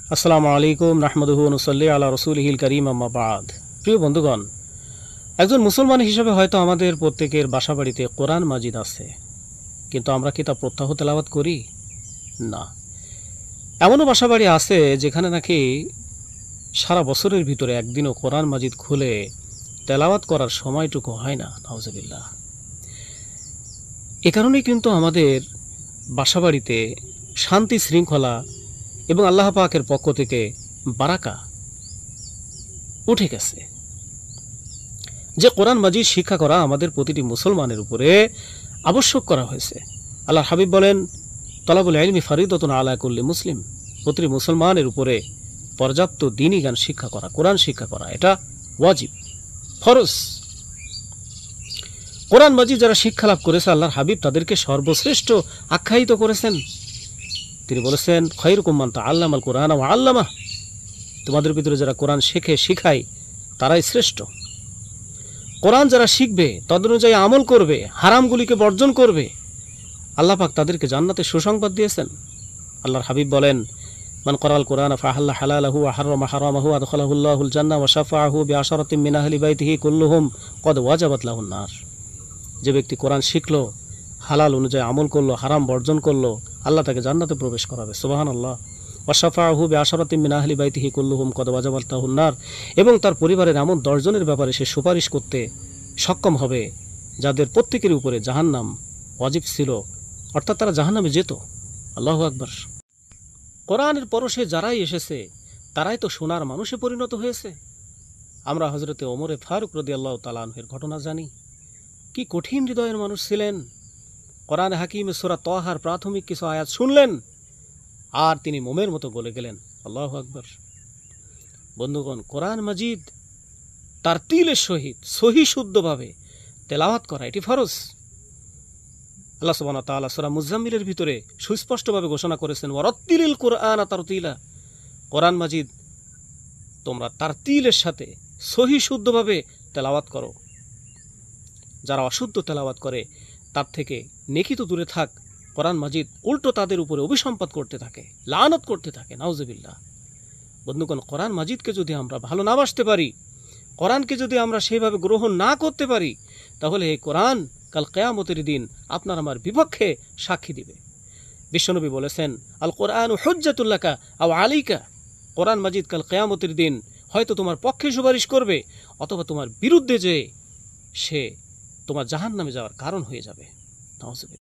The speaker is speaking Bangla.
আসসালামু আলাইকুম নাহমাদুহু ওয়া নুসাল্লি আলা রাসূলিহিল কারীম আম্মা বাদ। প্রিয় বন্ধুগণ, একজন মুসলমান হিসেবে হয়তো আমাদের প্রত্যেকের বাসাবাড়িতে কোরআন মাজিদ আছে, কিন্তু আমরা কি তা প্রত্যহ তেলাওয়াত করি? না। এমনও বাসাবাড়ি আছে যেখানে নাকি সারা বছরের ভিতরে একদিনও কোরআন মাজিদ খুলে তেলাওয়াত করার সময়টুকু হয় না। নাউজুবিল্লাহ। এ কারণেই কিন্তু আমাদের বাসাবাড়িতে শান্তি শৃঙ্খলা এবং আল্লাহ পাকের পক্ষ থেকে বারাকা উঠে গেছে। যে কোরআন মাজিদ শিক্ষা করা আমাদের প্রতিটি মুসলমানের উপরে আবশ্যক করা হয়েছে। আল্লাহর হাবিব বলেন, তলাবুল ইলমি ফারিদাতুন আলা কুল্লি মুসলিম। প্রতিটি মুসলমানের উপরে পর্যাপ্ত দ্বীনি জ্ঞান শিক্ষা করা, কোরআন শিক্ষা করা, এটা ওয়াজিব, ফরজ। কোরআন মাজিদ যারা শিক্ষা লাভ করেছে, আল্লাহর হাবিব তাদেরকে সর্বশ্রেষ্ঠ আখ্যায়িত করেছেন। তিনি বলেছেন, খায়রুকুম মান তাআল্লামাল কুরআন ওয়া আল্লামা। তোমাদের ভিতরে যারা কোরআন শেখে, শিখায়, তারাই শ্রেষ্ঠ। কোরআন যারা শিখবে, তদনুযায়ী আমল করবে, হারামগুলিকে বর্জন করবে, আল্লাহ পাক তাদেরকে জান্নাতের সুসংবাদ দিয়েছেন। আল্লাহর হাবিব বলেন, মান ক্বারাআল কুরআন ফাহাল্লা হালালাহু ওয়া হাররামা হারামাহু আদখালাহুল্লাহুল জান্নাহ ওয়া শাফাআহু বিআশারাতিন মিন আহলি বাইতিহি কুল্লুহুম ক্বাদ ওয়াজাবাত লাহুন নার। যে ব্যক্তি কোরআন শিখলো, হালাল অনুযায়ী আমল করলো, হারাম বর্জন করলো, আল্লাহ তাকে জান্নাতে প্রবেশ করাবে। সুবহানাল্লাহ। ওয়া শাফাআহু বিআশারাতিন মিন আহলি বাইতিহি কুল্লুহুম ক্বাদ ওয়াজাবাত লাহুন নার। এবং তার পরিবারের এমন 10 জনের ব্যাপারে সে সুপারিশ করতে সক্ষম হবে যাদের প্রত্যেকের উপরে জাহান্নাম ওয়াজিব ছিল, অর্থাৎ তারা জাহান্নামে যেত। আল্লাহু আকবার। কোরআনের পরশে যারাই এসেছে তারাই তো সোনার মানুষে পরিণত হয়েছে। আমরা হযরতে ওমরে ফারুক রাদিয়াল্লাহু তাআলা আনহুর ঘটনা জানি। কি কঠিন হৃদয়ের মানুষ ছিলেন। কোরআন হাকিমে সূরা তাহার প্রাথমিক কিছু আয়াত শুনলেন আর তিনি মোমের মতো গলে গেলেন। আল্লাহু আকবার। বন্ধুগণ, কোরআন মাজিদ তার তিলের সহিত সহি শুদ্ধভাবে তেলাওয়াত করা এটি ফরজ। আল্লাহ সুবহানাহু ওয়া তাআলা সূরা মুজাম্মিলের ভিতরে সুস্পষ্টভাবে ঘোষণা করেছেন, ওয়ারাত্তিলিল কুরআনা তারতিলা। কোরআন মাজিদ তোমরা তারতিলের সাথে সহি শুদ্ধভাবে তেলাওয়াত করো। যারা অশুদ্ধ তেলাওয়াত করে তার থেকে নেকি তো দূরে থাক, কোরআন মাজিদ উল্টো তাদের উপরে অভিসম্পাত করতে থাকে, লানত করতে থাকে। নাউজুবিল্লাহ। বন্ধুগণ, কোরআন মাজিদকে যদি আমরা ভালো না বাসতে পারি, কোরআনকে যদি আমরা সেইভাবে গ্রহণ না করতে পারি, তাহলে এই কোরআন কাল কিয়ামতের দিন আপনার আমার বিপক্ষে সাক্ষী দিবে। বিশ্বনবী বলেছেন, আল কোরআনু হুজ্জাতুল লাকা আও আলাইকা। কোরআন মাজিদ কাল কিয়ামতের দিন হয়তো তোমার পক্ষে সুপারিশ করবে, অথবা তোমার বিরুদ্ধে যে সে তোমার জাহান্নামে যাওয়ার কারণ হয়ে যাবে। নাউজুবিল্লাহ।